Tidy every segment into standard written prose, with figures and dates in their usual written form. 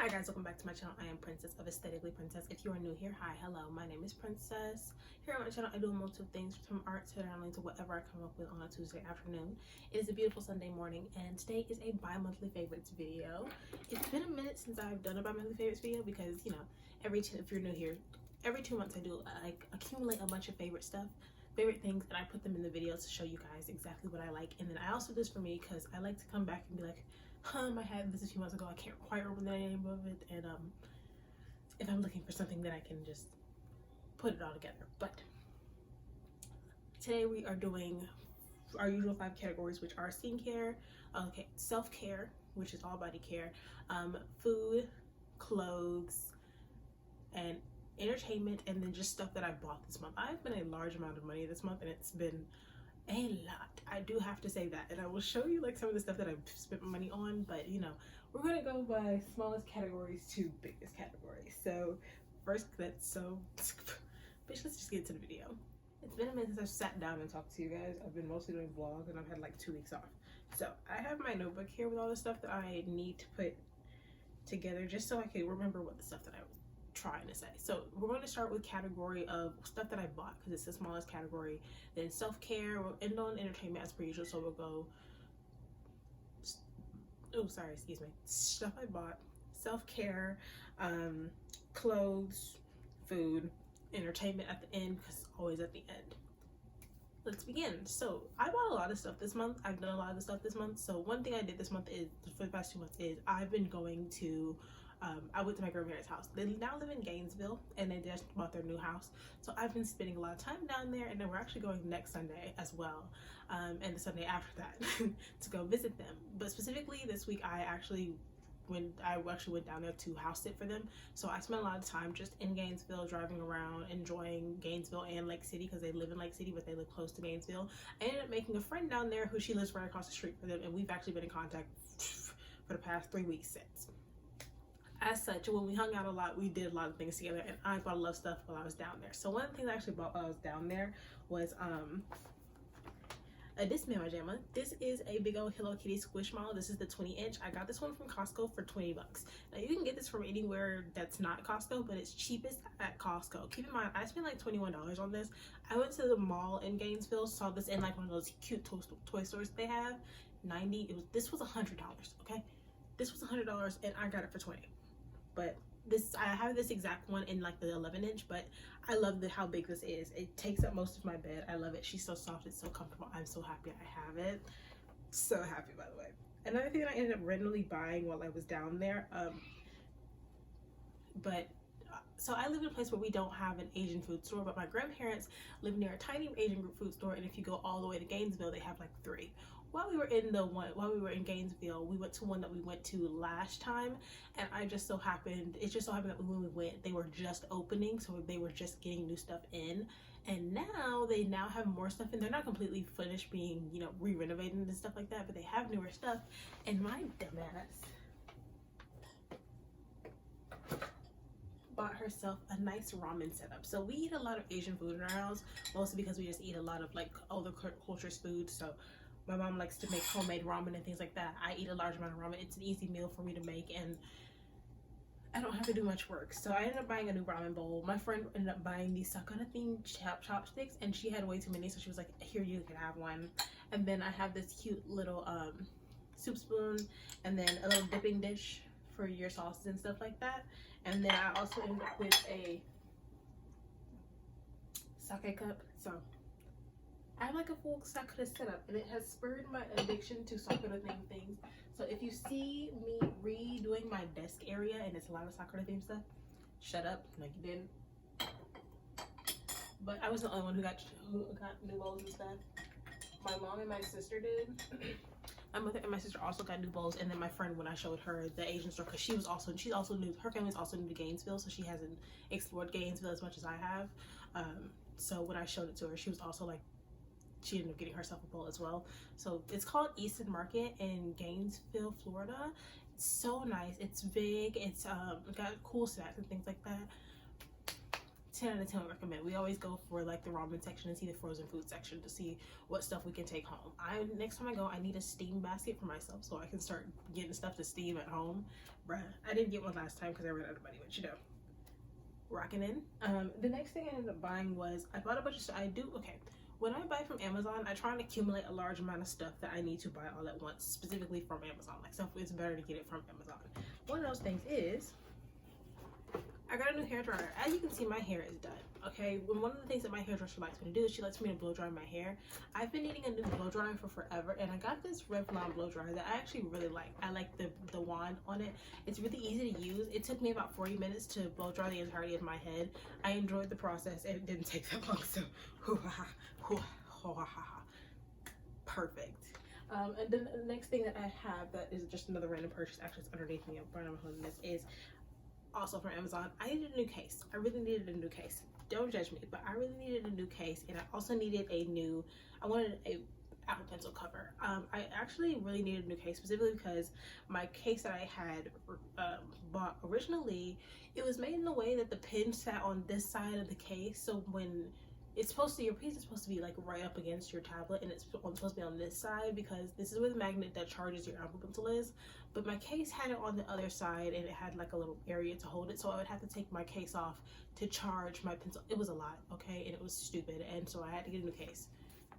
Hi guys, welcome back to my channel. I am Princess of Aesthetically Princess. If you are new here, hi, hello, my name is Princess. Here on my channel I do multiple things, from art to journaling to whatever I come up with on a Tuesday afternoon. It is a beautiful Sunday morning and today is a bi-monthly favorites video. It's been a minute since I've done a bi-monthly favorites video because, you know, if you're new here, every 2 months I do like accumulate a bunch of favorite things, and I put them in the videos to show you guys exactly what I like. And then I also do this for me because I like to come back and be like, I had this a few months ago, I can't quite remember the name of it, and if I'm looking for something, then I can just put it all together. But today we are doing our usual 5 categories, which are skincare, self-care, which is all body care, food, clothes, and entertainment, and then just stuff that I bought this month. I've spent a large amount of money this month and it's been a lot. I do have to say that, and I will show you like some of the stuff that I've spent my money on, but you know, we're gonna go by smallest categories to biggest categories. So first, let's just get to the video. It's been a minute since I've sat down and talked to you guys. I've been mostly doing vlogs and I've had like 2 weeks off. So I have my notebook here with all the stuff that I need to put together just so I can remember what the stuff that I was trying to say. So we're going to start with category of stuff that I bought because it's the smallest category. Then self-care, we'll end on entertainment as per usual. So we'll go, stuff I bought, self-care, clothes, food, entertainment at the end, because it's always at the end. Let's begin. So I bought a lot of stuff this month. I've done a lot of the stuff this month. So one thing I did this month is, for the past 2 months, is I've been going to I went to my grandparents' house. They now live in Gainesville and they just bought their new house. So I've been spending a lot of time down there, and then we're actually going next Sunday as well, and the Sunday after that to go visit them. But specifically this week I actually went down there to house sit for them. So I spent a lot of time just in Gainesville, driving around, enjoying Gainesville and Lake City because they live in Lake City, but they live close to Gainesville. I ended up making a friend down there she lives right across the street from them, and we've actually been in contact for the past 3 weeks since. As such, when we hung out a lot, we did a lot of things together, and I bought a lot of stuff while I was down there. So one of the things I actually bought while I was down there was this man pajama. This is a big old Hello Kitty squish model. This is the 20-inch. I got this one from Costco for 20 bucks. Now you can get this from anywhere that's not Costco, but it's cheapest at Costco. Keep in mind, I spent like $21 on this. I went to the mall in Gainesville, saw this in like one of those cute toy stores they have. This was $100, okay? This was $100 and I got it for 20. But I have this exact one in like the 11-inch, but I love how big this is. It takes up most of my bed. I love it. She's so soft, it's so comfortable. I'm so happy I have it. So happy, by the way. Another thing that I ended up randomly buying while I was down there, so I live in a place where we don't have an Asian food store, but my grandparents live near a tiny Asian food store, and if you go all the way to Gainesville, they have like 3. While we were in Gainesville, we went to one that we went to last time, and it just so happened that when we went, they were just opening, so they were just getting new stuff in, and now they have more stuff in. They're not completely finished being, you know, re-renovated and stuff like that, but they have newer stuff. And my dumbass bought herself a nice ramen setup. So we eat a lot of Asian food in our house, mostly because we just eat a lot of like other cultures food. So my mom likes to make homemade ramen and things like that. I eat a large amount of ramen. It's an easy meal for me to make, and I don't have to do much work. So I ended up buying a new ramen bowl. My friend ended up buying these sakura themed chopsticks, and she had way too many, so she was like, here, you can have one. And then I have this cute little soup spoon, and then a little dipping dish for your sauces and stuff like that. And then I also ended up with a sake cup. So I have like a full sakura setup, and it has spurred my addiction to sakura themed things. So if you see me redoing my desk area and it's a lot of sakura themed stuff, shut up, no you didn't. But I was the only one who got new bowls and stuff. My mom and my sister did. My mother and my sister also got new bowls, and then my friend, when I showed her the Asian store, because she's also new, her family's also new to Gainesville, so she hasn't explored Gainesville as much as I have. So when I showed it to her, she was also like, she ended up getting herself a bowl as well. So it's called Easton Market in Gainesville, Florida. It's so nice. It's big. It's got cool snacks and things like that. 10 out of 10 would recommend. We always go for like the ramen section and see the frozen food section to see what stuff we can take home. Next time I go, I need a steam basket for myself so I can start getting stuff to steam at home. Bruh, I didn't get one last time because I ran out of money, but you know, rocking in. The next thing I ended up buying was, I bought a bunch of stuff. When I buy from Amazon, I try and accumulate a large amount of stuff that I need to buy all at once, specifically from Amazon. Like, stuff, it's better to get it from Amazon. One of those things is, I got a new hair dryer. As you can see, my hair is done, okay? One of the things that my hairdresser likes me to do is she lets me to blow dry my hair. I've been needing a new blow dryer for forever, and I got this Revlon blow dryer that I actually really like. I like the wand on it. It's really easy to use. It took me about 40 minutes to blow dry the entirety of my head. I enjoyed the process, and it didn't take that long, so perfect. And then the next thing that I have that is just another random purchase, actually it's underneath me, I'm holding this, is also from Amazon. I needed a new case. I really needed a new case. Don't judge me, but I really needed a new case, and I also needed I wanted a Apple Pencil cover. I actually really needed a new case, specifically because my case that I had bought originally, it was made in a way that the pen sat on this side of the case, so when your piece is supposed to be like right up against your tablet, and it's supposed to be on this side because this is where the magnet that charges your Apple Pencil is. But my case had it on the other side, and it had like a little area to hold it, so I would have to take my case off to charge my pencil. It was a lot, okay, and it was stupid, and so I had to get a new case.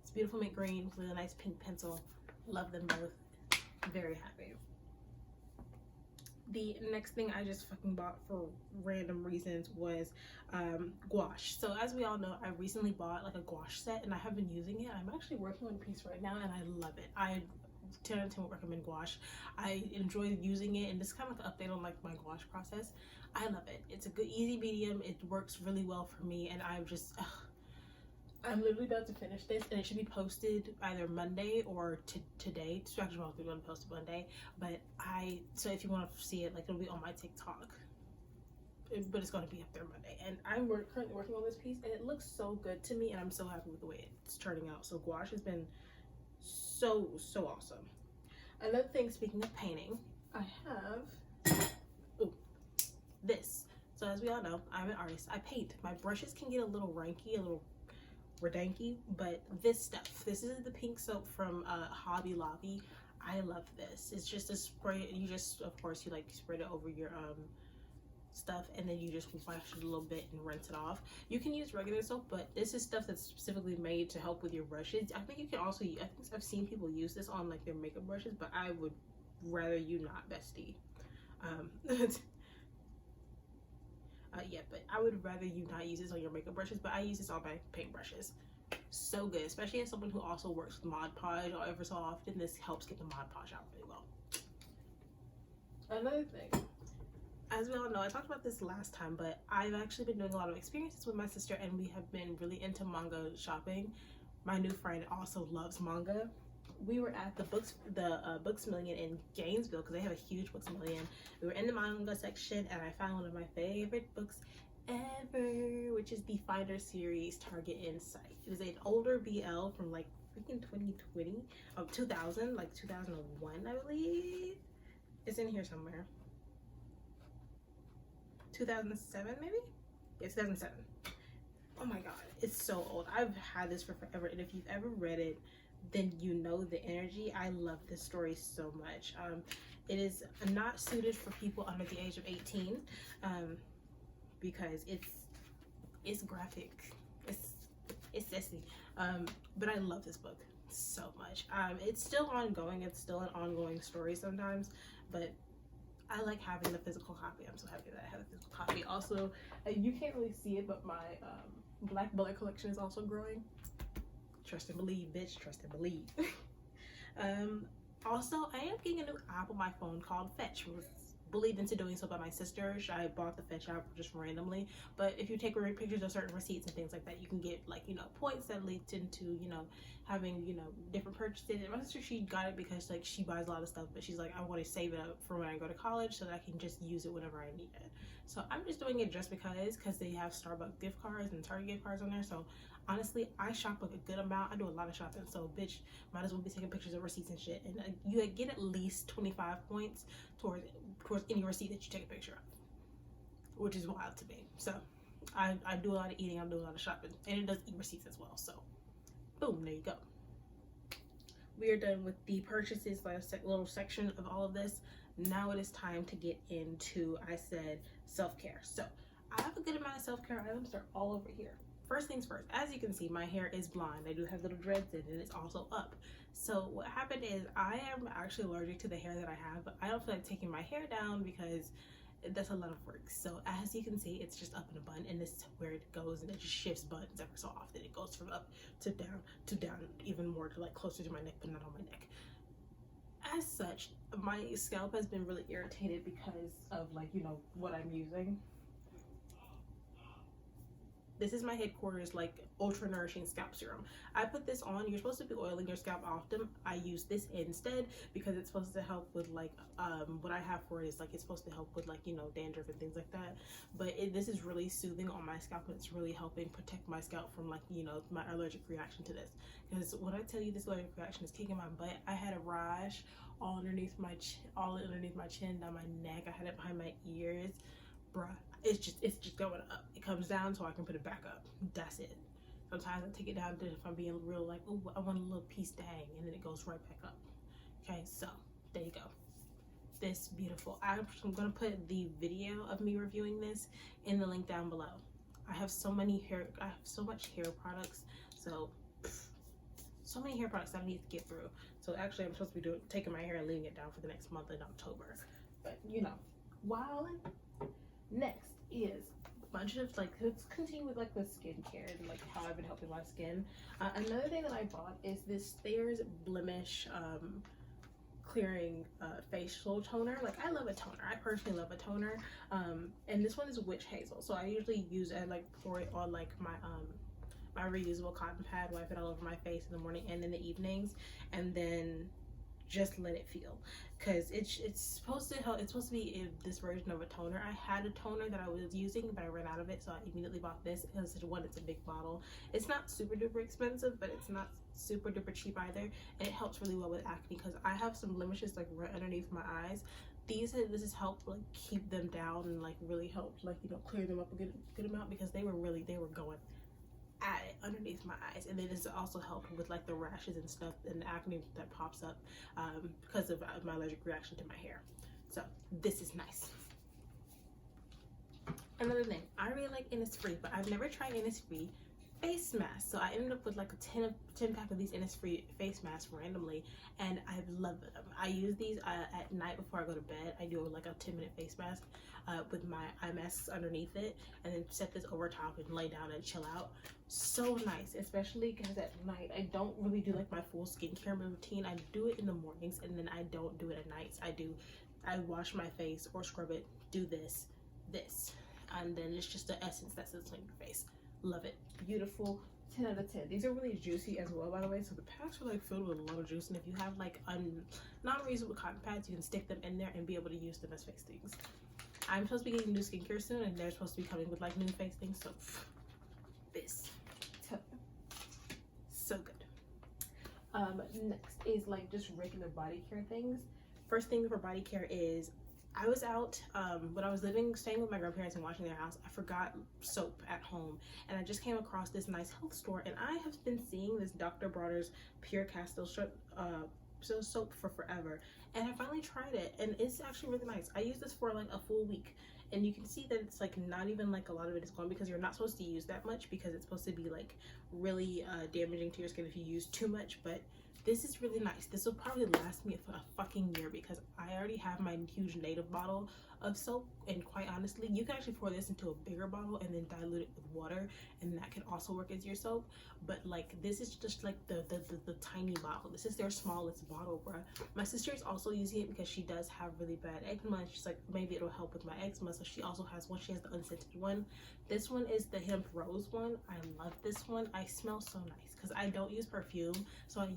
It's beautiful mint green with a nice pink pencil. Love them both. Very happy. The next thing I just fucking bought for random reasons was gouache. So as we all know, I recently bought like a gouache set, and I have been using it. I'm actually working on a piece right now, and I love it. 10 out of 10 would recommend gouache. I enjoy using it, and this is kind of like an update on like my gouache process. I love it. It's a good easy medium. It works really well for me, and I'm literally about to finish this, and it should be posted either Monday or today. It's actually going to be posted Monday, but so if you want to see it, like, it'll be on my TikTok, but it's going to be up there Monday. And I'm currently working on this piece, and it looks so good to me, and I'm so happy with the way it's turning out. So gouache has been so awesome. Another thing, speaking of painting, I have this. So as we all know, I'm an artist. I paint. My brushes can get a little ranky, a little redanky, but this is the pink soap from Hobby Lobby. I love this. It's just a spray. You just, of course, you like spread it over your stuff, and then you just wash it a little bit and rinse it off. You can use regular soap, but this is stuff that's specifically made to help with your brushes. I think you can also, I think I've seen people use this on like their makeup brushes, but I would rather you not, bestie. Yeah, but I would rather you not use this on your makeup brushes, but I use this on my paint brushes. So good, especially as someone who also works with Mod Podge or ever so often. This helps get the Mod Podge out really well. Another thing, as we all know, I talked about this last time, but I've actually been doing a lot of experiences with my sister, and we have been really into manga shopping. My new friend also loves manga. We were at the Books Million in Gainesville because they have a huge Books Million. We were in the manga section, and I found one of my favorite books ever, which is the Finder series, Target Insight. It was an older BL from like freaking 2020, 2000, like 2001, I believe. It's in here somewhere. 2007 maybe? Yeah, 2007. Oh my god, it's so old. I've had this for forever, and if you've ever read it, then you know the energy. I love this story so much. It is not suited for people under the age of 18 because it's graphic, it's sassy, but I love this book so much. It's still ongoing. It's still an ongoing story sometimes, but I like having the physical copy. I'm so happy that I have a physical copy. Also, you can't really see it, but my Black Bullet collection is also growing. Trust and believe, bitch. Trust and believe. Also, I am getting a new app on my phone called Fetch. I was bullied into doing so by my sister. I bought the Fetch app just randomly. But if you take pictures of certain receipts and things like that, you can get, like, you know, points that lead into, you know, having, you know, different purchases. And my sister, she got it because, like, she buys a lot of stuff, but she's like, I want to save it up for when I go to college so that I can just use it whenever I need it. So I'm just doing it just because they have Starbucks gift cards and Target gift cards on there. So honestly, I shop like a good amount. I do a lot of shopping, so bitch, might as well be taking pictures of receipts and shit. And you get at least 25 points towards any receipt that you take a picture of, which is wild to me. So I do a lot of eating, I do a lot of shopping, and it does e-receipts as well. So boom, there you go. We are done with the purchases, little section of all of this. Now it is time to get into, I said, self-care. So I have a good amount of self-care items. They're all over here. First things first, as you can see, my hair is blonde. I do have little dreads in it, and it's also up. So what happened is I am actually allergic to the hair that I have, but I don't feel like taking my hair down because that's a lot of work. So as you can see, it's just up in a bun, and this is where it goes, and it just shifts buttons every so often. It goes from up to down, even more to like closer to my neck, but not on my neck. As such, my scalp has been really irritated because of, like, you know, what I'm using. This is my headquarters, like, ultra nourishing scalp serum. I put this on. You're supposed to be oiling your scalp often. I use this instead because it's supposed to help with, like, what I have for it is, like, it's supposed to help with, like, you know, dandruff and things like that. But this is really soothing on my scalp, and it's really helping protect my scalp from, like, you know, my allergic reaction to this. Because when I tell you this allergic reaction is kicking my butt, I had a rash all underneath my chin, down my neck. I had it behind my ears. Bruh, it's just going up. It comes down so I can put it back up. That's it. Sometimes I take it down to, if I'm being real, like, oh, I want a little piece to hang, and then it goes right back up. Okay, so there you go. This beautiful. I'm gonna put the video of me reviewing this in the link down below. I have so much hair products, so many hair products that I need to get through. So actually, I'm supposed to be taking my hair and leaving it down for the next month in October. But you know, next is a bunch of, like, let's continue with, like, the skincare and, like, how I've been helping my skin. Another thing that I bought is this Thayer's Blemish clearing facial toner. Like, I love a toner. I personally love a toner. And this one is witch hazel. So I usually use it, like, pour it on, like, my reusable cotton pad, wipe it all over my face in the morning and in the evenings, and then just let it feel, because it's supposed to help. It's supposed to be this version of a toner. I had a toner that I was using, but I ran out of it, so I immediately bought this. Because it's a big bottle. It's not super duper expensive, but it's not super duper cheap either, and it helps really well with acne, because I have some blemishes, like, right underneath my eyes. This has helped, like, keep them down, and, like, really helped, like, you know, clear them up a good amount, because they were going at it underneath my eyes. And then it's also helped with, like, the rashes and stuff and the acne that pops up because of my allergic reaction to my hair. So this is nice. Another thing, I really like Innisfree, but I've never tried Innisfree face masks. So I ended up with, like, a 10 pack of these Innisfree face masks randomly, and I love them. I use these at night before I go to bed. I do, like, a 10-minute face mask with my eye masks underneath it, and then set this over top and lay down and chill out. So nice, especially because at night I don't really do, like, my full skincare routine. I do it in the mornings, and then I don't do it at nights. I wash my face or scrub it, do this, and then it's just the essence that sits on your face. Love it. Beautiful. 10 out of 10. These are really juicy as well, by the way. So the packs are, like, filled with a lot of juice, and if you have, like, non-reusable cotton pads, you can stick them in there and be able to use them as face things. I'm supposed to be getting new skincare soon, and they're supposed to be coming with, like, new face things. So this, so good. Next is, like, just regular body care things. First thing for body care is, I was out when I was staying with my grandparents and watching their house. I forgot soap at home, and I just came across this nice health store, and I have been seeing this Dr. Bronner's Pure Castile soap for forever, and I finally tried it, and it's actually really nice. I used this for, like, a full week, and you can see that it's, like, not even, like, a lot of it is gone, because you're not supposed to use that much, because it's supposed to be, like, really damaging to your skin if you use too much. But this is really nice. This will probably last me for a fucking year, because I already have my huge native bottle of soap, and quite honestly, you can actually pour this into a bigger bottle and then dilute it with water, and that can also work as your soap. But, like, this is just, like, the tiny bottle. This is their smallest bottle, bruh. My sister is also using it because she does have really bad eczema, and she's like, maybe it'll help with my eczema, so she also has one. She has the unscented one. This one is the hemp rose one. I love this one. I smell so nice because I don't use perfume, so I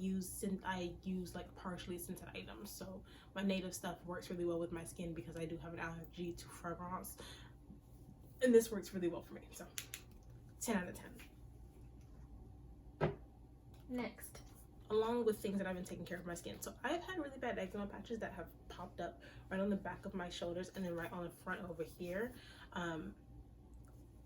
use like partially scented items. So my native stuff works really well with my skin because I do have an allergy to fragrance, and this works really well for me. So 10 out of 10. Next, along with things that I've been taking care of my skin. So I've had really bad eczema patches that have popped up right on the back of my shoulders and then right on the front over here.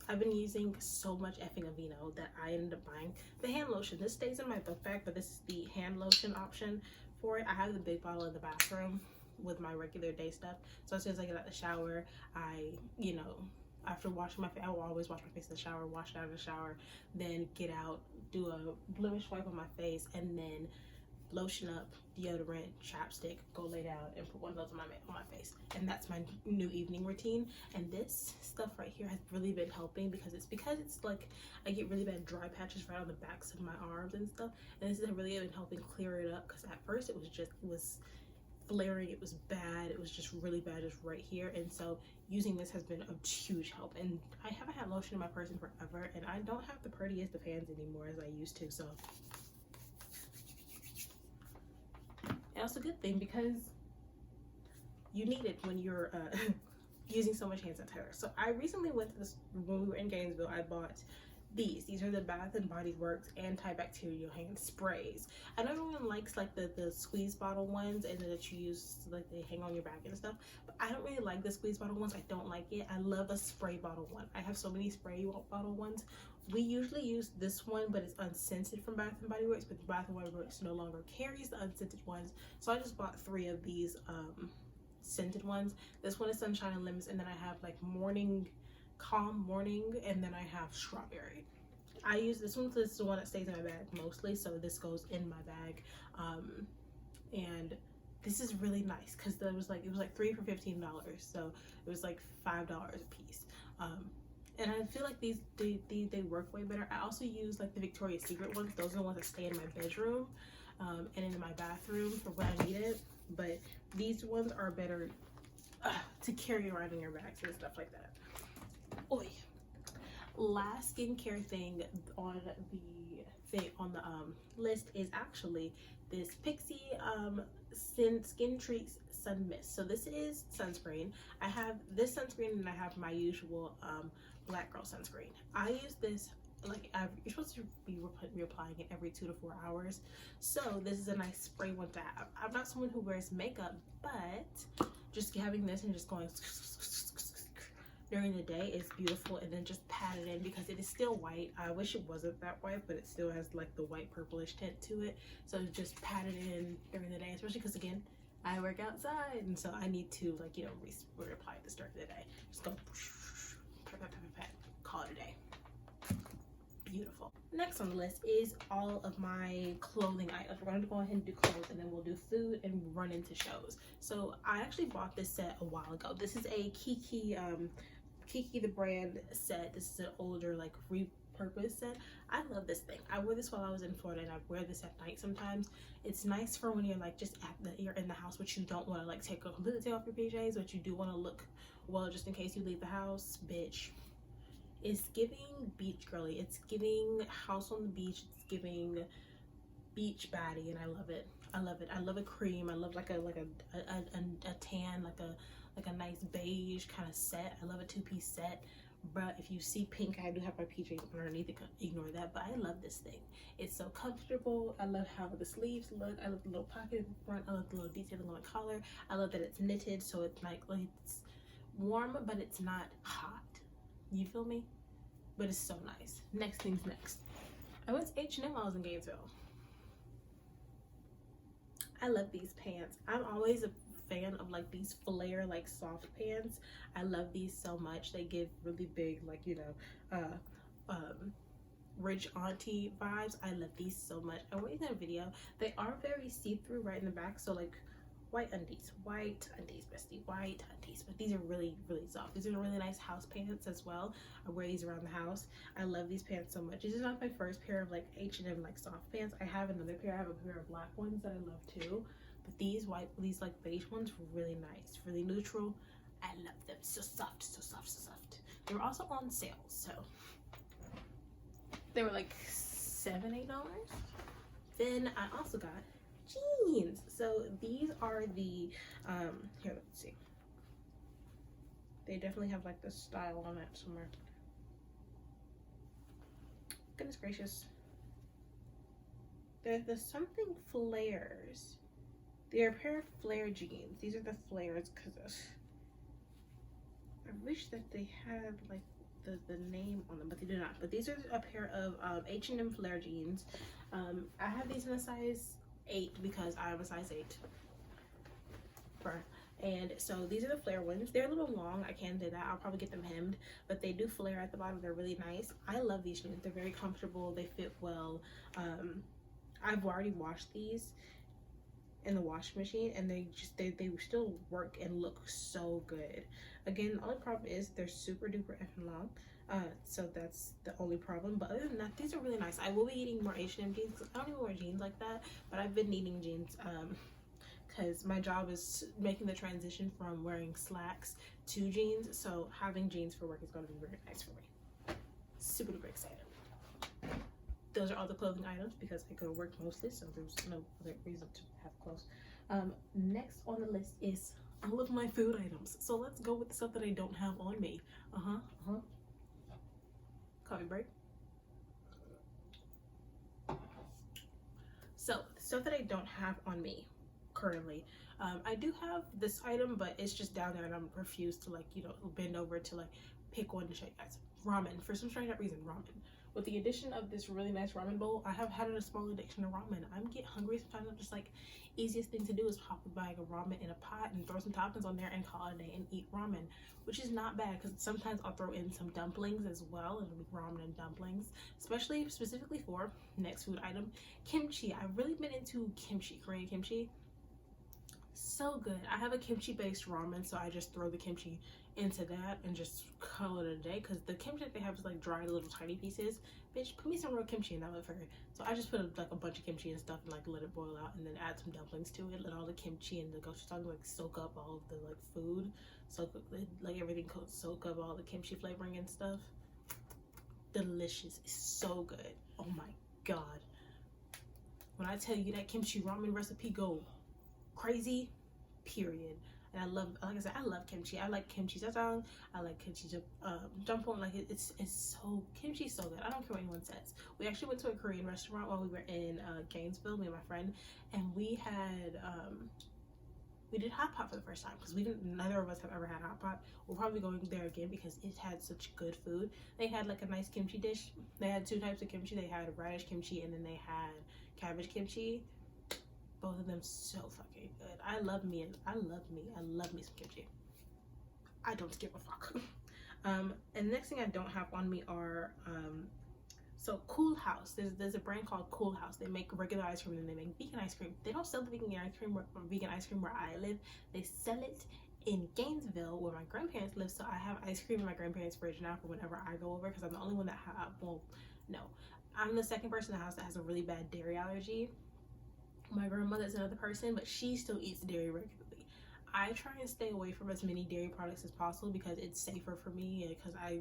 I've been using so much effing Aveeno that I ended up buying the hand lotion. This stays in my book bag, but this is the hand lotion option for it. I have the big bottle in the bathroom with my regular day stuff. So as soon as I get out of the shower, I, you know, after washing my face, I will always wash my face in the shower, wash it out of the shower, then get out, do a blemish wipe on my face, and then lotion up, deodorant, chapstick, go lay down, and put one of those on my face. And that's my new evening routine. And this stuff right here has really been helping because it's like I get really bad dry patches right on the backs of my arms and stuff. And this has really been helping clear it up, because at first it was flaring, it was bad, it was just really bad just right here. And so using this has been a huge help. And I haven't had lotion in my purse in forever, and I don't have the prettiest of hands anymore as I used to, so. And that's a good thing because you need it when you're using so much hand sanitizer. So I recently went to this, when we were in Gainesville, I bought these are the Bath and Body Works antibacterial hand sprays. I know everyone likes like the squeeze bottle ones and that you use, like they hang on your back and stuff, but I don't really like the squeeze bottle ones. I don't like it. I love a spray bottle one. I have so many spray bottle ones. We usually use this one, but it's unscented from Bath and Body Works, but Bath and Body Works no longer carries the unscented ones, so I just bought 3 of these scented ones. This one is Sunshine and Lemons, and then I have like Calm Morning, and then I have Strawberry. I use this one because it's the one that stays in my bag mostly, so this goes in my bag. And this is really nice because it was like 3 for $15, so it was like $5 a piece. And I feel like these they work way better. I also use like the Victoria's Secret ones. Those are the ones that stay in my bedroom and in my bathroom for when I need it. But these ones are better to carry around in your bags and stuff like that. Oy. Last skincare thing on the list is actually this Pixi Skin Treats Sun Mist. So this is sunscreen. I have this sunscreen and I have my usual Black Girl sunscreen. I use this like you're supposed to be reapplying it every 2 to 4 hours. So this is a nice spray one to have. I'm not someone who wears makeup, but just having this and just going during the day is beautiful, and then just pat it in because it is still white. I wish it wasn't that white, but it still has like the white purplish tint to it. So just pat it in during the day, especially because again, I work outside, and so I need to like, you know, reapply this during the day. Just go pat, pat, pat, pat, call it a day. Beautiful. Next on the list is all of my clothing items. We're going to go ahead and do clothes, and then we'll do food and run into shows. So I actually bought this set a while ago. This is a Kiki the brand set. This is an older like repurposed set. I love this thing. I wore this while I was in Florida, and I wear this at night sometimes. It's nice for when you're like just you're in the house, but you don't want to like completely take off your PJs, but you do want to look well just in case you leave the house. Bitch, it's giving beach girly. It's giving house on the beach. It's giving beach baddie, and I love it. I love it. I love a cream. I love like a tan, like a nice beige kind of set. I love a 2-piece set. But if you see pink, I do have my PJs underneath it. Ignore that. But I love this thing. It's so comfortable. I love how the sleeves look. I love the little pocket in the front. I love the little detailing on the collar. I love that it's knitted, so it's like it's warm, but it's not hot. You feel me? But it's so nice. Next thing's next. I went to H&M while I was in Gainesville. I love these pants. I'm always a fan of like these flare like soft pants. I love these so much. They give really big like, you know, rich auntie vibes. I love these so much. I want you to have a video. They are very see-through right in the back, so like white undies, bestie, white undies. But these are really, really soft. These are really nice house pants as well. I wear these around the house. I love these pants so much. This is not my first pair of like H&M like soft pants. I have another pair. I have a pair of black ones that I love too. But these like beige ones were really nice, really neutral. I love them. So soft, so soft, so soft. They were also on sale, so they were like $7-8. Then I also got jeans. So these are the here, let's see. They definitely have like the style on it somewhere. Goodness gracious. They're the something flares. They're a pair of flare jeans. These are the flares because I wish that they had like the name on them, but they do not. But these are a pair of H&M flare jeans. I have these in a size 8 because I am a size 8. And so these are the flare ones. They're a little long. I can do that. I'll probably get them hemmed, but they do flare at the bottom. They're really nice. I love these jeans. They're very comfortable. They fit well. I've already washed these in the washing machine, and they still work and look so good. Again, the only problem is they're super duper effing long. So that's the only problem. But other than that, these are really nice. I will be eating more H&M jeans because I don't even wear jeans like that, but I've been needing jeans because my job is making the transition from wearing slacks to jeans. So having jeans for work is going to be very nice for me. Super duper excited. Those are all the clothing items because I go to work mostly, so there's no other reason to have clothes. Next on the list is all of my food items. So let's go with the stuff that I don't have on me. Coffee break. So the stuff that I don't have on me currently, I do have this item, but it's just down there and I'm refused to, like, you know, bend over to like pick one to show you guys. Ramen. For some strange reason, ramen. With the addition of this really nice ramen bowl, I have had a small addiction to ramen. I'm get hungry sometimes. I'm just like, easiest thing to do is pop a bag of ramen in a pot and throw some toppings on there and call it a day and eat ramen, which is not bad because sometimes I'll throw in some dumplings as well, and it'll be ramen and dumplings, specifically for next food item, kimchi. I've really been into kimchi, Korean kimchi. So good. I have a kimchi based ramen, so I just throw the kimchi into that and just call it a day because the kimchi that they have is like dried little tiny pieces. Bitch, put me some real kimchi in that motherfucker. So I just put like a bunch of kimchi and stuff and like let it boil out and then add some dumplings to it. Let all the kimchi and the gochujang like soak up all of the like food, soak up like everything, soak up all the kimchi flavoring and stuff. Delicious. It's so good. Oh my god. When I tell you that kimchi ramen recipe go crazy, period. And I love, like I said, I love kimchi. I like kimchi jjajang. I like kimchi jjampong. Like it's so, kimchi's so good. I don't care what anyone says. We actually went to a Korean restaurant while we were in Gainesville, me and my friend, and we had we did hot pot for the first time because neither of us have ever had hot pot. We're probably going there again because it had such good food. They had like a nice kimchi dish. They had 2 types of kimchi. They had radish kimchi and then they had cabbage kimchi. Both of them so fucking good. I love me some kimchi. I don't give a fuck. And the next thing I don't have on me are so Cool House. There's a brand called Cool House. They make regular ice cream and they make vegan ice cream. They don't sell the vegan ice cream where I live. They sell it in Gainesville where my grandparents live. So I have ice cream in my grandparents' fridge now for whenever I go over because I'm the only one that I'm the second person in the house that has a really bad dairy allergy. My grandmother's another person, but she still eats dairy regularly. I try and stay away from as many dairy products as possible because it's safer for me, and because I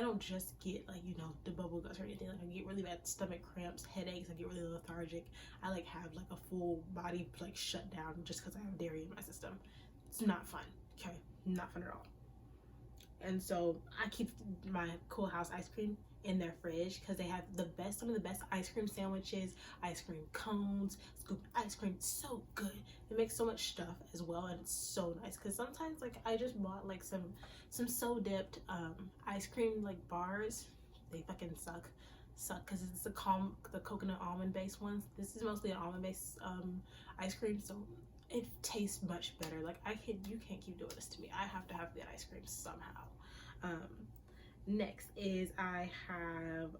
don't just get like, you know, the bubble guts or anything. Like I get really bad stomach cramps, headaches, I get really lethargic. I like have like a full body like shut down just because I have dairy in my system. It's not fun, okay? Not fun at all. And so I keep my Cool House ice cream in their fridge because they have some of the best ice cream sandwiches, ice cream cones, scoop ice cream. It's so good. They make so much stuff as well, and it's so nice because sometimes like I just bought like some so dipped ice cream like bars. They fucking suck because it's the coconut almond based ones. This is mostly an almond based ice cream, so it tastes much better. Like you can't keep doing this to me. I have to have that ice cream somehow. Next is I have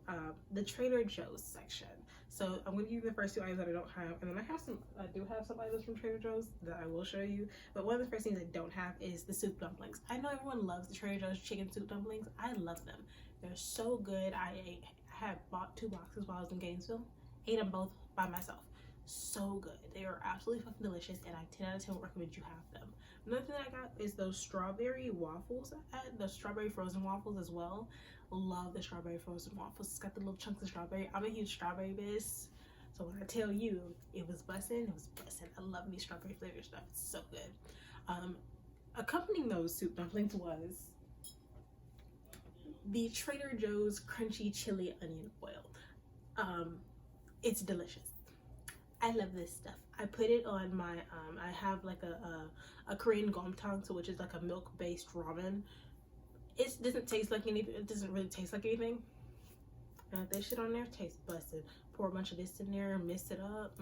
the Trader Joe's section. So I'm going to give you the first 2 items that I don't have, and then I do have some items from Trader Joe's that I will show you. But one of the first things I don't have is the soup dumplings. I know everyone loves the Trader Joe's chicken soup dumplings. I love them. They're so good. I had bought 2 boxes while I was in Gainesville. Ate them both by myself. So good. They are absolutely fucking delicious, and I 10 out of 10 would recommend you have them. Another thing I got is those strawberry waffles. The strawberry frozen waffles as well. Love the strawberry frozen waffles. It's got the little chunks of strawberry. I'm a huge strawberry bitch, so when I tell you it was bussin', it was bussin'. I love me strawberry flavored stuff. It's so good. Accompanying those soup dumplings was the Trader Joe's crunchy chili onion oil. It's delicious. I love this stuff. I put it on my I have like a Korean gomtang, so which is like a milk based ramen. It doesn't taste like anything. It doesn't really taste like anything. And this shit on there tastes busted. Pour a bunch of this in there and mix it up.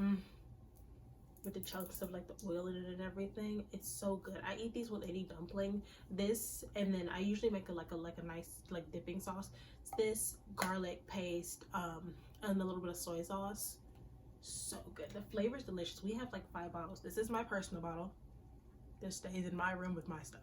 With the chunks of like the oil in it and everything. It's so good. I eat these with any dumpling. This, and then I usually make a nice like dipping sauce. It's this, garlic paste, and a little bit of soy sauce. So good. The flavor is delicious. We have like 5 bottles. This is my personal bottle. This stays in my room with my stuff.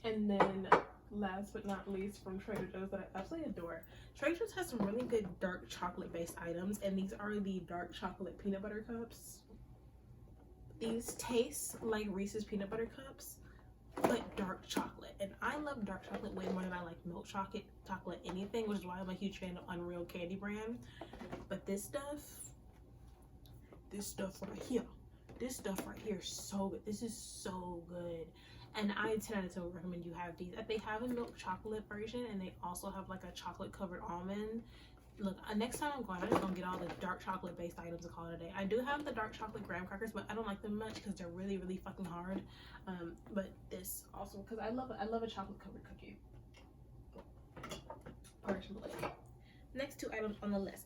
And then last but not least, from Trader Joe's that I absolutely adore. Trader Joe's has some really good dark chocolate based items, and these are the dark chocolate peanut butter cups. These taste like Reese's peanut butter cups, but dark chocolate. And I love dark chocolate way more than I like milk chocolate anything, which is why I'm a huge fan of Unreal Candy Brand. But this stuff right here is so good. This is so good. And I 10 out of 10 would recommend you have these. They have a milk chocolate version, and they also have like a chocolate covered almond. Look, next time I'm going, I'm just gonna get all the dark chocolate based items and call it a day. I do have the dark chocolate graham crackers, but I don't like them much because they're really, really fucking hard. But this also, because I love a chocolate covered cookie. Personally. Next 2 items on the list,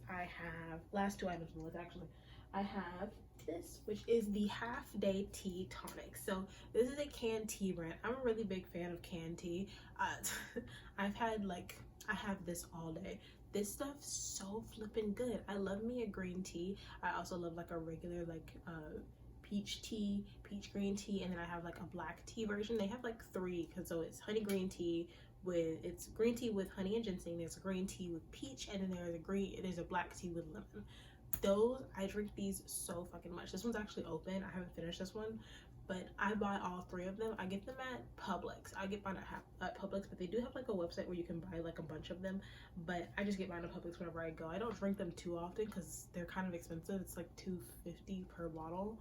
last 2 items on the list actually. I have this, which is the Half Day Tea Tonic. So this is a canned tea brand. I'm a really big fan of canned tea. I have this all day. This stuff's so flipping good. I love me a green tea. I also love like a regular peach tea, peach green tea, and then I have like a black tea version. They have like 3, because so it's honey green tea it's green tea with honey and ginseng. There's a green tea with peach, and then there's a black tea with lemon. I drink these so fucking much. This one's actually open. I haven't finished this one, but I buy all 3 of them. I get them at Publix. I get mine at Publix, but they do have like a website where you can buy like a bunch of them, but I just get mine at Publix whenever I go. I don't drink them too often because they're kind of expensive. It's like $2.50 per bottle.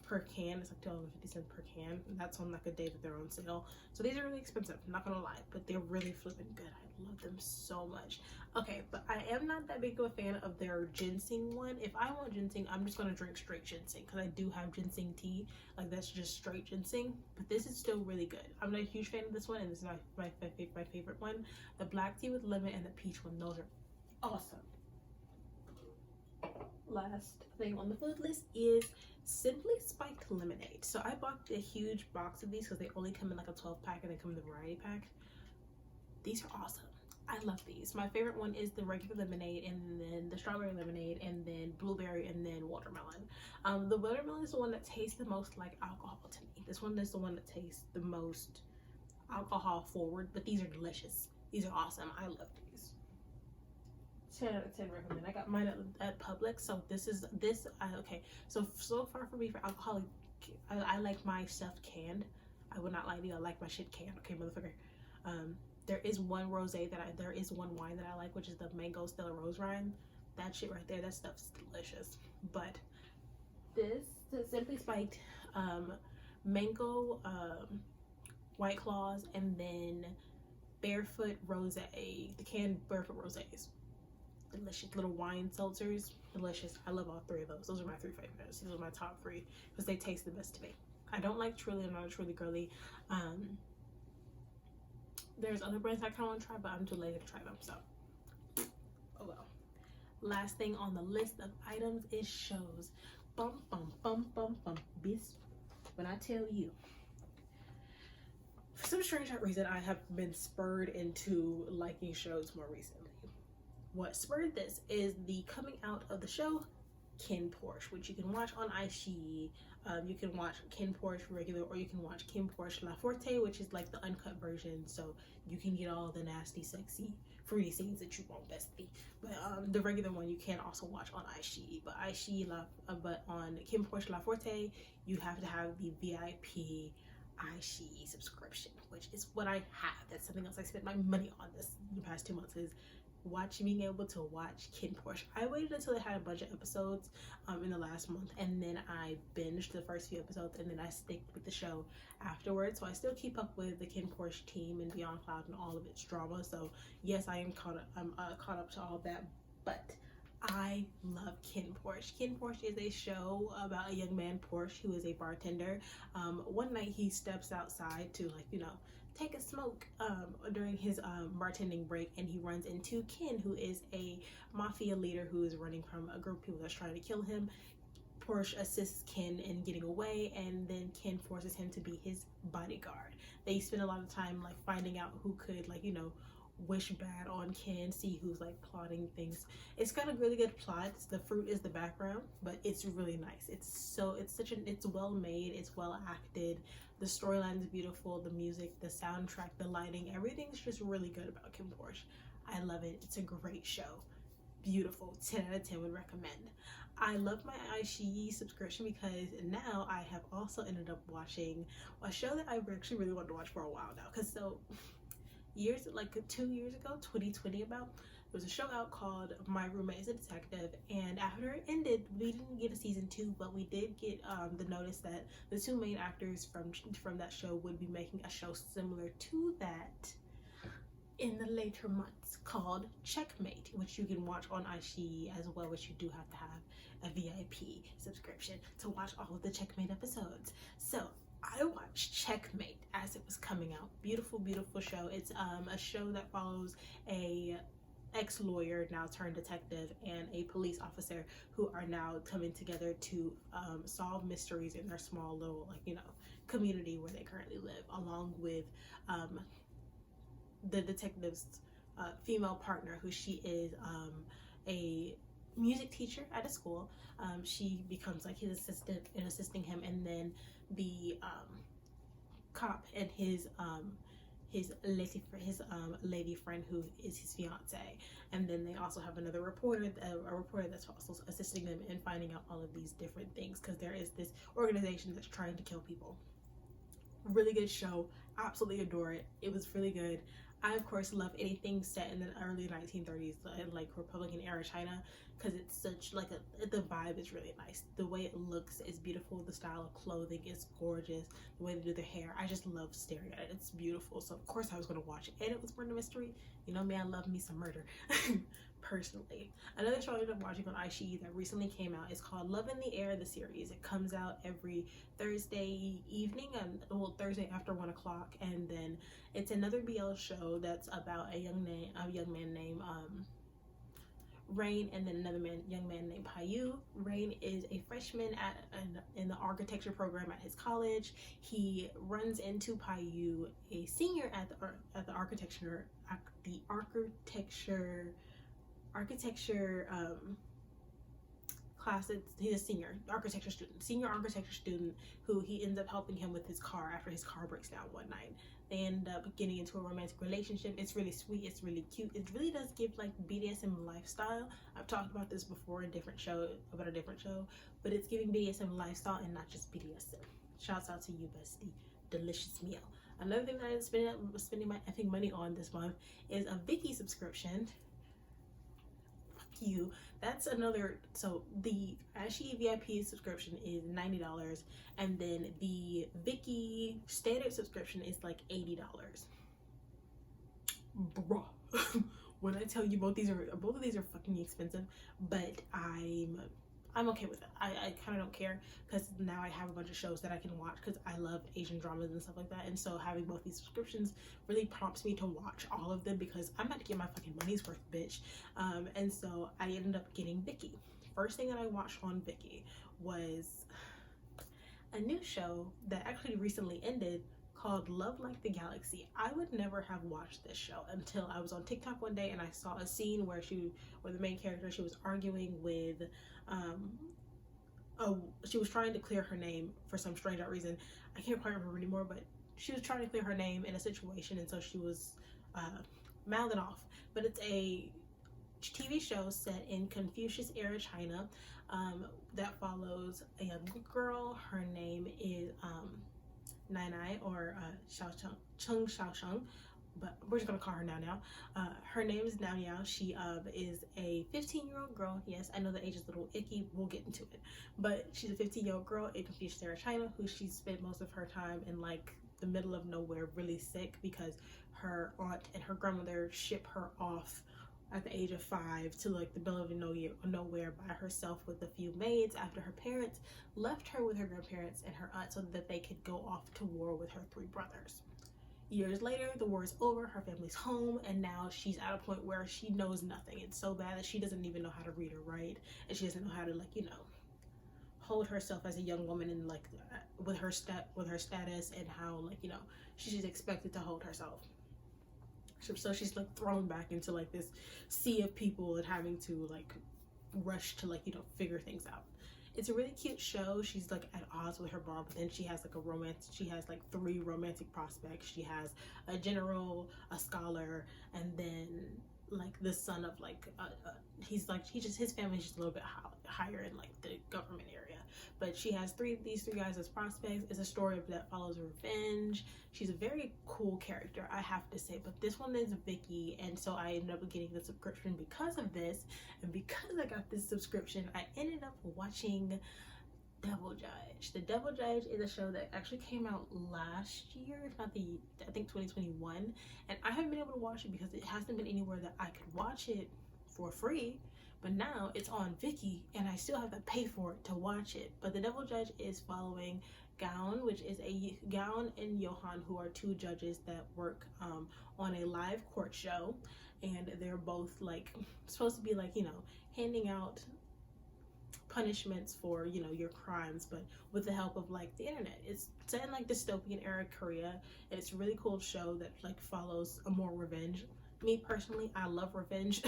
Per can. It's like $2.50 per can, and that's on like a day that they're on sale. So these are really expensive, I'm not gonna lie, but they're really flipping good. I love them so much. Okay, but I am not that big of a fan of their ginseng one. If I want ginseng, I'm just gonna drink straight ginseng, because I do have ginseng tea, like that's just straight ginseng, but this is still really good. I'm not a huge fan of this one, and this is my favorite one. The black tea with lemon and the peach one, those are awesome. Last thing on the food list is Simply Spiked lemonade. So I bought a huge box of these because they only come in like a 12-pack, and they come in the variety pack. These are awesome. I love these. My favorite one is the regular lemonade, and then the strawberry lemonade, and then blueberry, and then watermelon. The watermelon is the one that tastes the most like alcohol to me. This one is the one that tastes the most alcohol forward, but these are delicious. These are awesome. I love these. 10 out of 10 recommend. I got mine at Publix. So okay. So far for me, for alcoholic, I like my stuff canned. I would not lie to you. I like my shit canned. Okay, motherfucker. There is one wine that I like, which is the mango Stella Rose wine. That shit right there, that stuff's delicious. But this, the Simply Spiked mango White Claws, and then Barefoot Rose, the canned Barefoot Rosés. Delicious little wine seltzers, delicious. I love all 3 of those. Those are my 3 favorites. These are my top 3 because they taste the best to me. I don't like Truly. I'm not a Truly girly. There's other brands I kind of want to try, but I'm too lazy to try them, so oh well. Last thing on the list of items is shows. Bum bum bum bum bum, bitch. When I tell you, for some strange reason, I have been spurred into liking shows more recently. What spurred this is the coming out of the show Ken Porsche, which you can watch on iQIYI. You can watch Ken Porsche regular, or you can watch Ken Porsche La Forte, which is like the uncut version, so you can get all the nasty, sexy, fruity scenes that you want, bestie. But the regular one you can also watch on iQIYI. But on Ken Porsche La Forte, you have to have the VIP iQIYI subscription, which is what I have. That's something else I spent my money on the past 2 months, is being able to watch Ken Porsche. I waited until it had a bunch of episodes in the last month, and then I binged the first few episodes, and then I sticked with the show afterwards. So I still keep up with the Ken Porsche team and Beyond Cloud and all of its drama. So yes, I'm caught up to all that, but I love Ken Porsche. Ken Porsche is a show about a young man, Porsche, who is a bartender. One night he steps outside to take a smoke during his bartending break, and he runs into Ken, who is a mafia leader who is running from a group of people that's trying to kill him. Porsche assists Ken in getting away, and then Ken forces him to be his bodyguard. They spend a lot of time like finding out who could, like, you know, wish bad on Ken, see who's like plotting things. It's got a really good plot. The fruit is the background, but it's really nice. It's well made, it's well acted. The storyline is beautiful, the music, the soundtrack, the lighting, everything's just really good about Kim Porsche. I love it. It's a great show. Beautiful. 10 out of 10 would recommend. I love my iQIYI subscription because now I have also ended up watching a show that I actually really wanted to watch for a while now. Because years, like 2 years ago, 2020 about, there was a show out called My Roommate is a Detective, and after it ended, we didn't get a season 2, but we did get the notice that the 2 main actors from that show would be making a show similar to that in the later months called Checkmate, which you can watch on iQIYI as well, which you do have to have a VIP subscription to watch all of the Checkmate episodes. So I watched Checkmate as it was coming out. Beautiful, beautiful show. It's a show that follows a ex-lawyer, now turned detective, and a police officer who are now coming together to solve mysteries in their small little, like, you know, community where they currently live, along with the detective's female partner, who she is a music teacher at a school. She becomes like his assistant and assisting him, and then the cop and his lady friend who is his fiance, and then they also have another reporter, a reporter that's also assisting them in finding out all of these different things, because there is this organization that's trying to kill people. Really good show. Absolutely adore it. It was really good. I of course love anything set in the early 1930s, like Republican era China, because it's such like the vibe is really nice. The way it looks is beautiful. The style of clothing is gorgeous. The way they do their hair, I just love staring at it. It's beautiful. So of course I was gonna watch it, and it was murder mystery. You know me, I love me some murder. Personally, another show I ended up watching on iQIYI that recently came out is called Love in the Air, the series. It comes out every Thursday evening, and well, Thursday after 1 o'clock, and then it's another BL show that's about a young man named Rain, and then another young man named Payu. Rain is a freshman in the architecture program at his college. He runs into Payu, a senior at the architecture classes. He's a senior architecture student who he ends up helping him with his car after his car breaks down one night. They end up getting into a romantic relationship. It's really sweet, it's really cute. It really does give like BDSM lifestyle. I've talked about this before in a different show, but it's giving BDSM lifestyle and not just BDSM. Shouts out to you, bestie. Delicious meal. Another thing that I was spending my effing money on this month is a Viki subscription. You, that's another. So the iQIYI VIP subscription is $90, and then the Viki standard subscription is like $80. Bruh. When I tell you both of these are fucking expensive, but I'm okay with it. I kind of don't care, because now I have a bunch of shows that I can watch, because I love Asian dramas and stuff like that, and so having both these subscriptions really prompts me to watch all of them, because I'm about to get my fucking money's worth, bitch. And so I ended up getting Viki. First thing that I watched on Viki was a new show that actually recently ended called Love Like the Galaxy. I would never have watched this show until I was on TikTok one day and I saw a scene where the main character, she was arguing with she was trying to clear her name for some strange reason. I can't quite remember anymore, but she was trying to clear her name in a situation, and so she was mouthing off. But it's a TV show set in Confucius era China that follows a young girl. Her name is Nai Nai, or Chung Xiaosheng, but we're just gonna call her Now. Her name is Now. She is a 15-year-old girl. Yes, I know the age is a little icky. We'll get into it. But she's a 15-year-old girl in Confucius era China who she spent most of her time in like the middle of nowhere, really sick, because her aunt and her grandmother ship her off at the age of 5 to like the middle of nowhere by herself with a few maids after her parents left her with her grandparents and her aunt so that they could go off to war with her 3 brothers. Years later, the war is over, her family's home, and now she's at a point where she knows nothing. It's so bad that she doesn't even know how to read or write, and she doesn't know how to, like, you know, hold herself as a young woman and, like, with her status, and how, like, you know, she's expected to hold herself. So she's, like, thrown back into, like, this sea of people and having to, like, rush to, like, you know, figure things out. It's a really cute show. She's, like, at odds with her mom, but then she has, like, she has, like, 3 romantic prospects. She has a general, a scholar, and then, like, the son of, like, his family's just a little bit higher in, like, the government area. But she has these three guys as prospects. It's a story that follows revenge. She's a very cool character, I have to say. But this one is Vicky, and so I ended up getting the subscription because of this. And because I got this subscription, I ended up watching Devil Judge. The Devil Judge is a show that actually came out last year, if not I think 2021. And I haven't been able to watch it because it hasn't been anywhere that I could watch it for free. But now it's on Viki, and I still have to pay for it to watch it. But the Devil Judge is following Gowan and Johan, who are 2 judges that work on a live court show, and they're both, like, supposed to be, like, you know, handing out punishments for, you know, your crimes, but with the help of, like, the internet. It's set in, like, dystopian era Korea, and it's a really cool show that, like, follows a more revenge. Me personally, I love revenge.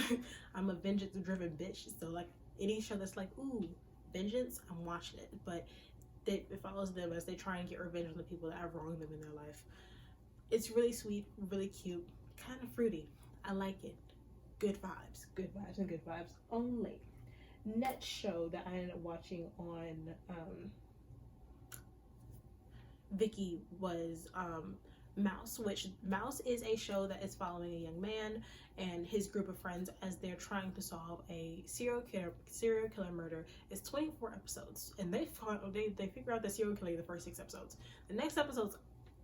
I'm a vengeance driven bitch, so, like, any show that's like, ooh, vengeance, I'm watching it. But it follows them as they try and get revenge on the people that have wronged them in their life. It's really sweet, really cute, kind of fruity. I like it. Good vibes and good vibes only. Next show that I ended up watching on Viki was Mouse, which Mouse is a show that is following a young man and his group of friends as they're trying to solve a serial killer murder. It's 24 episodes, and they figure out the serial killer in the first 6 episodes. The next episodes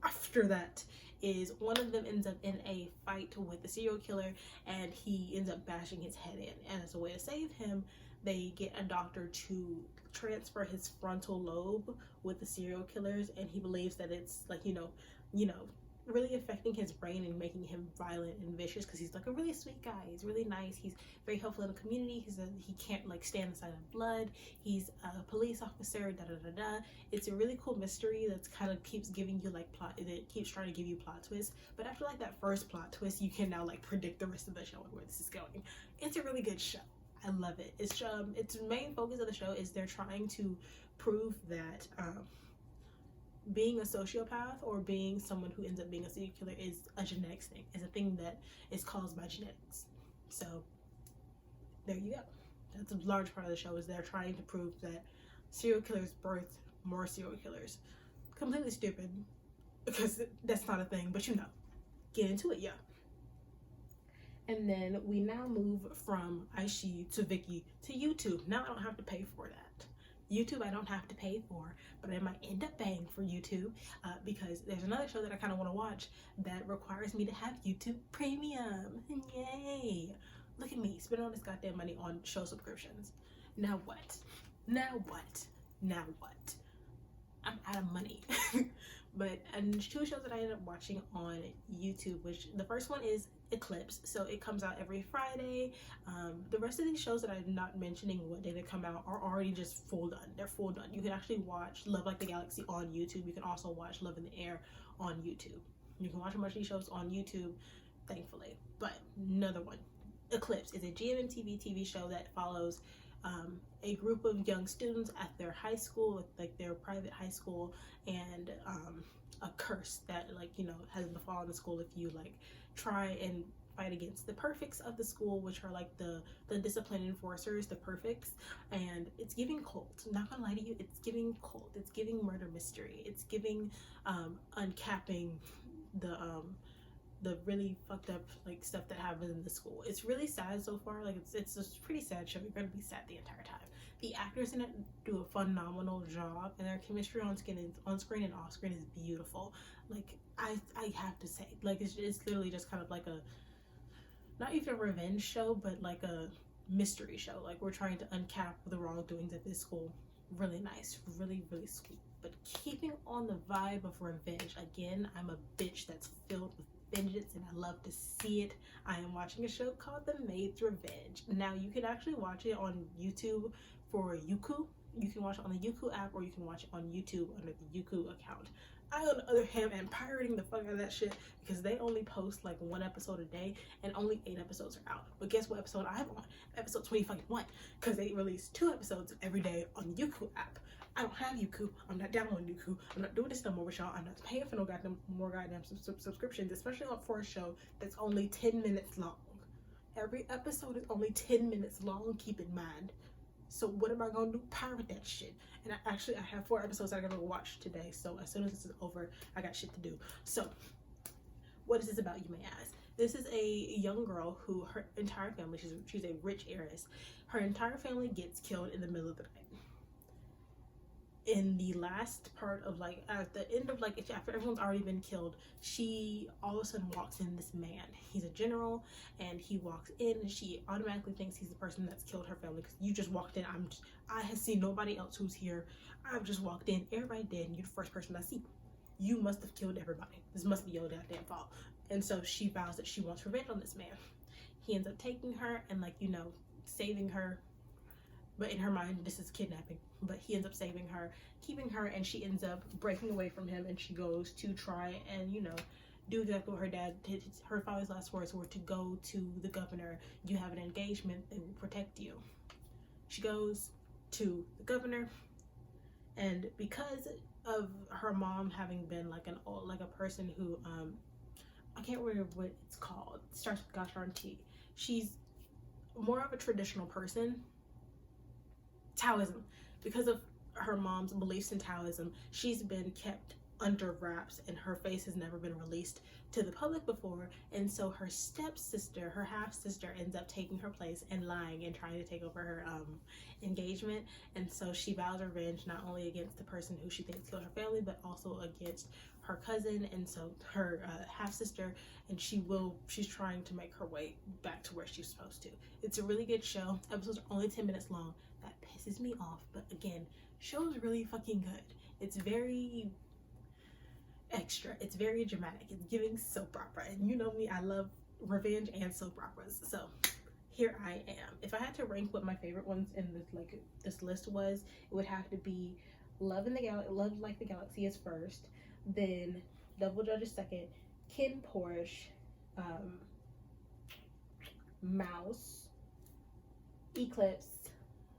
after that is one of them ends up in a fight with the serial killer, and he ends up bashing his head in, and as a way to save him, they get a doctor to transfer his frontal lobe with the serial killers, and he believes that it's, like, you know, really affecting his brain and making him violent and vicious, because he's, like, a really sweet guy. He's really nice. He's very helpful in the community. He can't, like, stand the sight of blood. He's a police officer, It's a really cool mystery that's kind of keeps giving you, like, plot. It keeps trying to give you plot twists, but after, like, that first plot twist, you can now, like, predict the rest of the show and where this is going. It's a really good show. I love it. Its main focus of the show is they're trying to prove that being a sociopath or being someone who ends up being a serial killer is a genetics thing. It's a thing that is caused by genetics. So there you go. That's a large part of the show, is they're trying to prove that serial killers birth more serial killers. Completely stupid, because that's not a thing, but you know. Get into it, yeah. And then we now move from Aishi to Viki to YouTube. Now I don't have to pay for that. YouTube I don't have to pay for, but I might end up paying for YouTube because there's another show that I kind of want to watch that requires me to have YouTube Premium. Yay! Look at me spending all this goddamn money on show subscriptions. Now what? Now what? Now what? I'm out of money. But 2 shows that I ended up watching on YouTube, which the first one is Eclipse, so it comes out every Friday. The rest of these shows that I'm not mentioning what day they come out are already just full done. They're full done. You can actually watch Love Like the Galaxy on YouTube. You can also watch Love in the Air on YouTube. You can watch a bunch of these shows on YouTube, thankfully. But another one, Eclipse, is a GMMTV TV show that follows a group of young students at their high school, like their private high school, and a curse that, like, you know, has befallen the school if you, like, try and fight against the perfects of the school, which are, like, the discipline enforcers, the perfects. And it's giving cult. I'm not gonna lie to you, it's giving cult. It's giving murder mystery. It's giving uncapping the really fucked up, like, stuff that happens in the school. It's really sad so far. Like, it's a pretty sad show. You're gonna be sad the entire time. The actors in it do a phenomenal job, and their chemistry on screen and off screen is beautiful. Like, I have to say, like, it's literally just kind of like a, not even a revenge show, but like a mystery show. Like, we're trying to uncap the wrongdoings at this school. really nice, really, really sweet. But keeping on the vibe of revenge, again, I'm a bitch that's filled with vengeance and I love to see it. I am watching a show called The Maid's Revenge. Now, you can actually watch it on YouTube for Youku. You can watch it on the Youku app, or you can watch it on YouTube under the Youku account. I, on the other hand, am pirating the fuck out of that shit because they only post like 1 episode a day and only 8 episodes are out. But guess what episode I'm on? Episode 21, because they release 2 episodes every day on the Youku app. I don't have Youku. I'm not downloading Youku. I'm not doing this no more with y'all. I'm not paying for no goddamn subscriptions, especially for a show that's only 10 minutes long. Every episode is only 10 minutes long, keep in mind. So what am I gonna do? Pirate that shit. And I have 4 episodes I gotta watch today. So as soon as this is over, I got shit to do. So what is this about, you may ask? This is a young girl who her entire family, she's a rich heiress. Her entire family gets killed in the middle of the night. In the last part of like, at the end of like, after everyone's already been killed, she all of a sudden walks in this man. He's a general, and he walks in and she automatically thinks he's the person that's killed her family, because you just walked in. I have seen nobody else who's here. I've just walked in, everybody dead, and you're the first person I see. You must have killed everybody. This must be your goddamn fault. And so she vows that she wants revenge on this man. He ends up taking her and, like, you know, saving her. But in her mind, this is kidnapping. But he ends up saving her, keeping her, and she ends up breaking away from him, and she goes to try and, you know, do exactly what her dad did. Her father's last words were to go to the governor. You have an engagement, they will protect you. She goes to the governor, and because of her mom having been like a person who, I can't remember what it's called, it starts with Gouache on T. She's more of a traditional person. Taoism. Because of her mom's beliefs in Taoism, she's been kept under wraps and her face has never been released to the public before. And so her stepsister, her half-sister, ends up taking her place and lying and trying to take over her engagement. And so she vows revenge not only against the person who she thinks killed her family, but also against her cousin, and so her half-sister, and she's trying to make her way back to where she's supposed to. It's a really good show. Episodes are only 10 minutes long. That pisses me off, but again, show's really fucking good. It's very extra, it's very dramatic, it's giving soap opera, and you know me, I love revenge and soap operas. So here I am. If I had to rank what my favorite ones in this list was, it would have to be Love Like the Galaxy is first, then Double Judge is second, Ken Porsche, Mouse, Eclipse,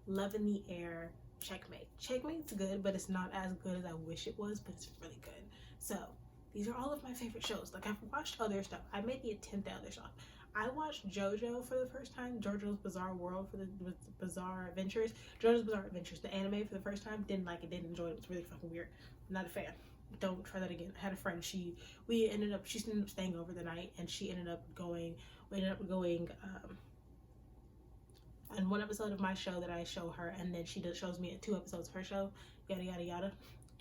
Love in the Air, Checkmate. Checkmate's good, but it's not as good as I wish it was, but it's really good. So these are all of my favorite shows. Like, I've watched other stuff. I made the attempt at other stuff. I watched JoJo for the first time, JoJo's Bizarre World for the Bizarre Adventures. JoJo's Bizarre Adventures, the anime, for the first time. Didn't like it, didn't enjoy it. It was really fucking weird. Not a fan. Don't try that again. I had a friend. She ended up staying over the night, and we ended up going on 1 episode of my show that I show her, and then she shows me 2 episodes of her show, yada yada yada.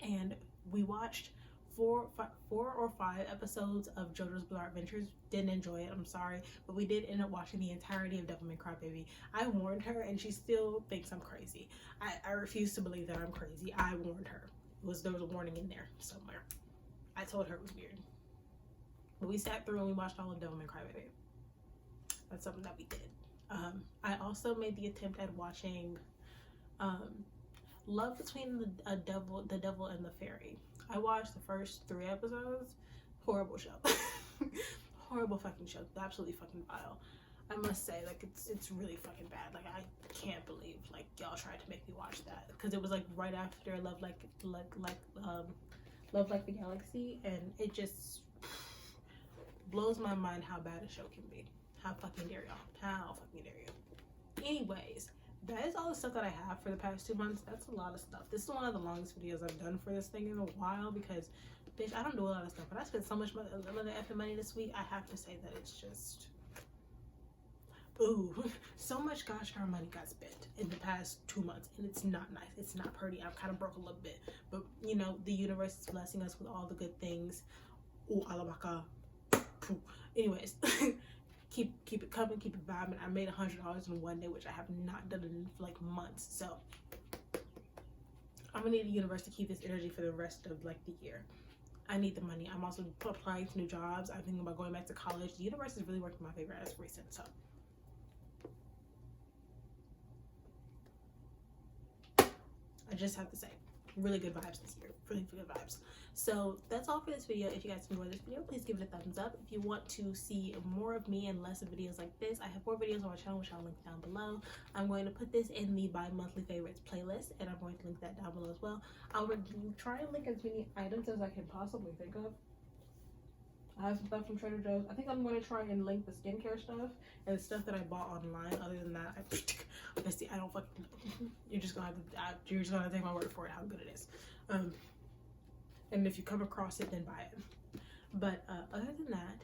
And we watched 4 or 5 episodes of JoJo's Bizarre Adventures. Didn't enjoy it, I'm sorry, but we did end up watching the entirety of Devilman Crybaby. I warned her, and she still thinks I'm crazy. I refuse to believe that I'm crazy. I warned her. There was a warning in there somewhere. I told her it was weird. But we sat through and we watched all of Devilman Crybaby. That's something that we did. I also made the attempt at watching Love Between the Devil and the Fairy. I watched the first 3 episodes. Horrible show. Horrible fucking show. Absolutely fucking vile. I must say, like, it's really fucking bad. Like, I can't believe, like, y'all tried to make me watch that, because it was like right after Love Like the Galaxy, and it just blows my mind how bad a show can be. How fucking dare y'all? How fucking dare you? Anyways, that is all the stuff that I have for the past 2 months. That's a lot of stuff. This is one of the longest videos I've done for this thing in a while, because, bitch, I don't do a lot of stuff, but I spent so much money this week. I have to say that it's just, ooh, so much gosh darn money got spent in the past 2 months, and it's not nice. It's not pretty. I'm kind of broke a little bit, but you know, the universe is blessing us with all the good things. Ooh, alabaka. Anyways, keep it coming, keep it vibing. I made $100 in one day, which I have not done in like months. So I'm gonna need the universe to keep this energy for the rest of like the year. I need the money. I'm also applying to new jobs. I'm thinking about going back to college. The universe is really working in my favor as recent, so I just have to say, really good vibes this year. Really good vibes. So that's all for this video. If you guys enjoyed this video, please give it a thumbs up. If you want to see more of me and less of videos like this, I have 4 videos on my channel, which I'll link down below. I'm going to put this in the bi-monthly favorites playlist, and I'm going to link that down below as well. I'll try and link as many items as I can possibly think of. I have some stuff from Trader Joe's. I think I'm going to try and link the skincare stuff and the stuff that I bought online. Other than that, I don't fucking know. You're just gonna have to take my word for it how good it is. And if you come across it, then buy it. But other than that,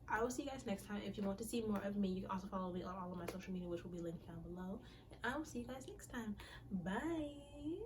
I will see you guys next time. If you want to see more of me, you can also follow me on all of my social media, which will be linked down below. And I will see you guys next time. Bye.